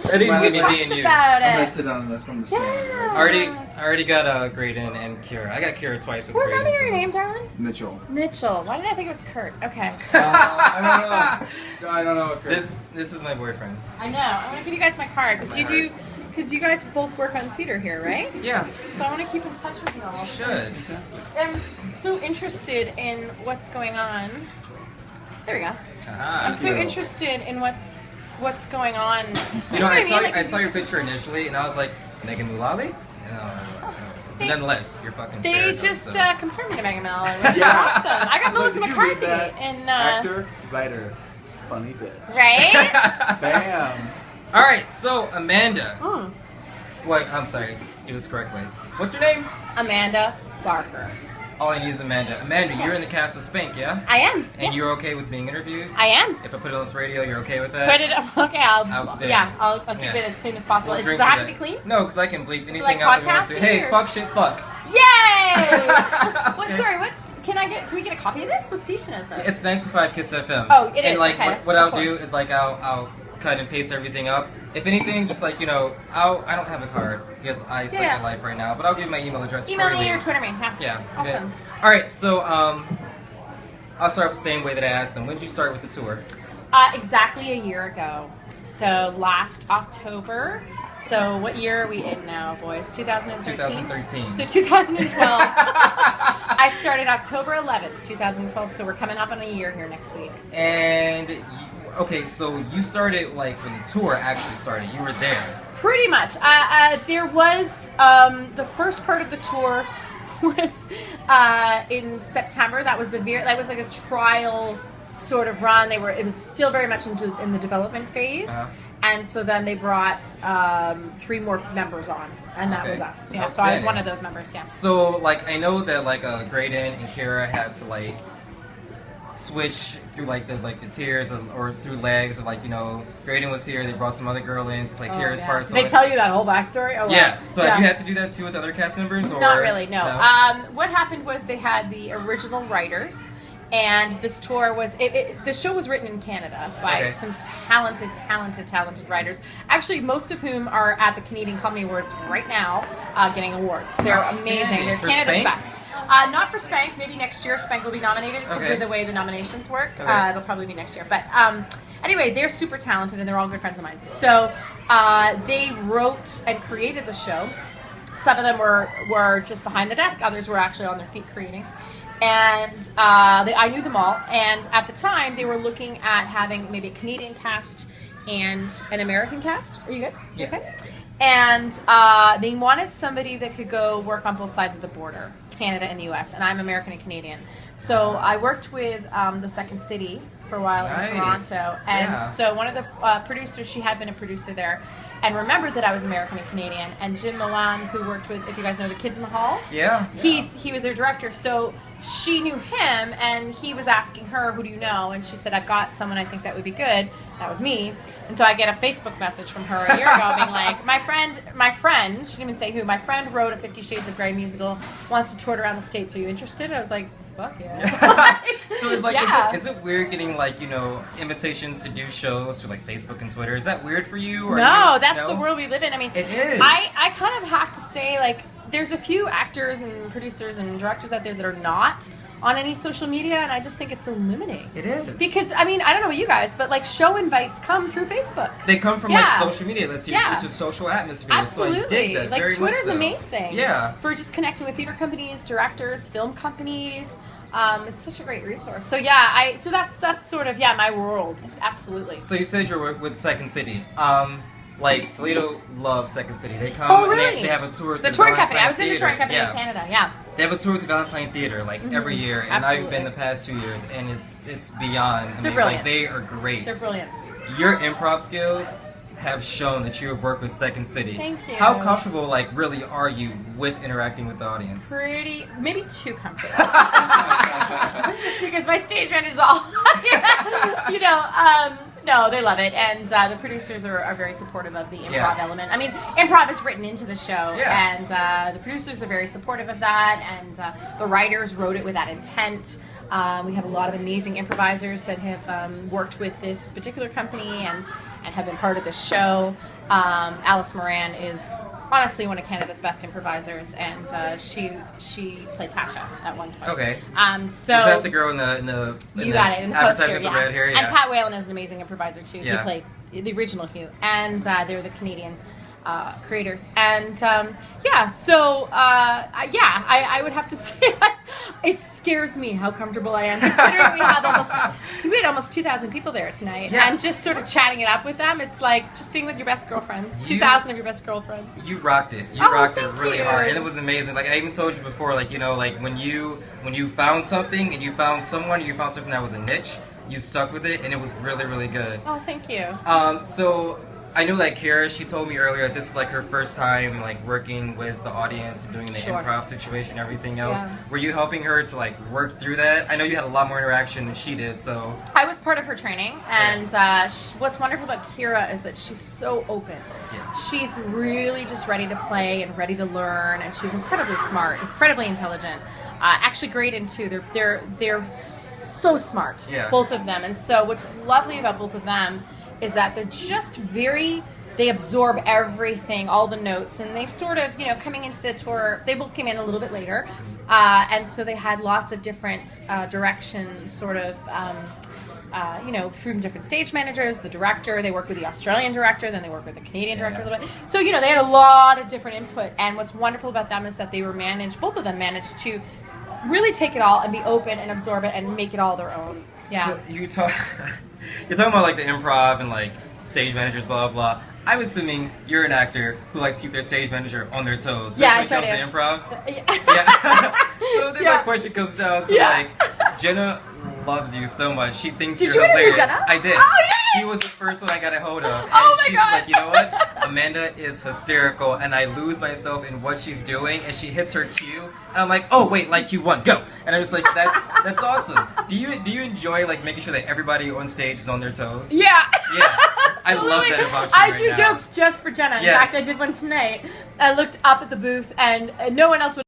I think it's gonna be me and you. I'm gonna sit on this from the stand. Yeah. I already got Graydon and Kira. I got Kira twice with Graydon. What was your name, darling? Mitchell. Mitchell. Why did I think it was Kurt? Okay. I don't know. This is my boyfriend. I know. I want to give you guys my cards. Because you guys both work on theater here, right? Yeah. So I want to keep in touch with you all. You should. I'm so interested in what's going on. There we go. I'm so interested in what's going on. You know, I saw your picture initially, and I was like, Megan Mullally? But nonetheless, you're fucking They Sarah, just so. compared me to Megan Mullally, which is awesome. I got Melissa McCarthy. And, actor, writer, funny bitch. Right? Bam. All right, so Amanda. Wait, I'm sorry. Do this correctly. What's your name? Amanda Barker. All I need is Amanda. Amanda, you're in the cast of Spank, yeah? I am. And you're okay with being interviewed? I am. If I put it on this radio, you're okay with that? Put it okay. I'll keep it as clean as possible. Does it have to be clean? No, because I can bleep anything like out that we want to. Hey, or? fuck shit, fuck. Yay! Can we get a copy of this? What station is this? It's 925 Kiss FM. Oh, it is. And like okay, what I'll do is like I'll cut and paste everything up. If anything, just like, I don't have a card because I suck at life right now, but I'll give my email address. Email me or Twitter me. Yeah. Awesome. All right, so I'll start off the same way that I asked them. When did you start with the tour? Exactly a year ago. So last October. So what year are we in now, boys? 2013? 2013. So 2012. I started October 11th, 2012. So we're coming up on a year here next week. And okay, so you started like when the tour actually started. You were there. Pretty much. There was the first part of the tour was in September. That was like a trial sort of run. It was still very much in the development phase. And so then they brought 3 more members on, and that was us. Yeah, so I was one of those members. Yeah. So like I know that like Graydon and Kira had to like switch through like the tiers or through legs of Graydon was here. They brought some other girl in to play Kira's part. So they tell you that whole backstory. Oh, yeah. So have you had to do that too with other cast members? Or? Not really. No. What happened was they had the original writers. And this tour was, the show was written in Canada by some talented writers. Actually, most of whom are at the Canadian Comedy Awards right now getting awards. They're amazing. They're Canada's best. Not for Spank. Maybe next year Spank will be nominated because of the way the nominations work. It'll probably be next year. But anyway, they're super talented and they're all good friends of mine. So they wrote and created the show. Some of them were just behind the desk. Others were actually on their feet creating. And I knew them all, and at the time they were looking at having maybe a Canadian cast and an American cast. Are you good? Yeah. Okay. And they wanted somebody that could go work on both sides of the border, Canada and the US, and I'm American and Canadian. So I worked with the Second City for a while in Toronto, and so one of the producers, she had been a producer there, and remembered that I was American and Canadian. And Jim Milan, who worked with, if you guys know, the Kids in the Hall, he was their director. So she knew him, and he was asking her, "Who do you know?" And she said, "I've got someone I think that would be good." That was me. And so I get a Facebook message from her a year ago, being like, "My friend, she didn't even say who. My friend wrote a 50 Shades of Grey musical, wants to tour it around the States. Are you interested?" I was like, fuck yeah. So it's like, is it weird getting invitations to do shows through Facebook and Twitter? Is that weird for you? Or no, that's the world we live in. I mean, it is. I kind of have to say, there's a few actors and producers and directors out there that are not on any social media, and I just think it's so limiting. It is. Because, I mean, I don't know about you guys, but show invites come through Facebook. They come from social media. It's just a social atmosphere. Absolutely. So I dig that very Twitter's much so. amazing. Yeah. For just connecting with theater companies, directors, film companies. It's such a great resource. So yeah, so that's sort of my world. Absolutely. So you said you're with Second City. Toledo loves Second City. They come. Oh, really? And they have a tour. The touring company. I was in the touring company in Canada. Yeah. They have a tour with the Valentine Theater every year, and I've been the past 2 years, and it's beyond amazing. They're brilliant. They are great. They're brilliant. Your improv skills have shown that you have worked with Second City. Thank you. How comfortable, really, are you with interacting with the audience? Maybe too comfortable. Because my stage manager's all, no, they love it, and the producers are very supportive of the improv element. I mean, improv is written into the show, and the producers are very supportive of that, and the writers wrote it with that intent. We have a lot of amazing improvisers that have worked with this particular company and have been part of the show. Alice Moran is honestly one of Canada's best improvisers, and she played Tasha at one point. Okay. So was that the girl in the you got it in the advertisement poster, with the yeah. red hair? Yeah. And Pat Whalen is an amazing improviser too. Yeah. He played the original Hugh, and they're the Canadian creators. And I would have to say it scares me how comfortable I am, considering we had almost 2,000 people there tonight, Yeah. and just sort of chatting it up with them. It's like just being with your best girlfriends. 2,000 of your best girlfriends. You rocked it. You Oh, rocked it thank really you. hard, and it was amazing. Like I even told you before, like like when you found something and you found someone, and you found something that was a niche, you stuck with it, and it was really, really good. Oh, thank you. So I know that Kara, she told me earlier that this is like her first time like working with the audience and doing the Sure. improv situation and everything else. Yeah. Were you helping her to like work through that? I know you had a lot more interaction than she did, so. I was part of her training, and what's wonderful about Kira is that she's so open. Yeah. She's really just ready to play and ready to learn, and she's incredibly smart, incredibly intelligent. Actually, great in too. They're so smart, Yeah. both of them. And so, what's lovely about both of them is that they're just they absorb everything, all the notes, and they've sort of, coming into the tour, they both came in a little bit later, and so they had lots of different directions, sort of, through different stage managers, the director, they work with the Australian director, then they work with the Canadian director a little bit. So, they had a lot of different input, and what's wonderful about them is that both of them managed to really take it all and be open and absorb it and make it all their own. Yeah. So you're talking about like the improv and like stage managers, blah blah blah. I'm assuming you're an actor who likes to keep their stage manager on their toes. Yeah, especially I when it try comes to. to improv. Yeah. So then Yeah. my question comes down to Yeah. like, Jenna loves you so much. She thinks Did you're you interview hilarious. Jenna? I did. Oh, yay! She was the first one I got a hold of. And Oh, my she's God. like, you know what? Amanda is hysterical, and I lose myself in what she's doing, and she hits her cue, and I'm like, oh wait, like cue one, go. And I'm just like, that's awesome. Do you enjoy like making sure that everybody on stage is on their toes? Yeah. Yeah. I love that about you I right do now. jokes just for Jenna. In Yes. fact, I did one tonight. I looked up at the booth, and no one else would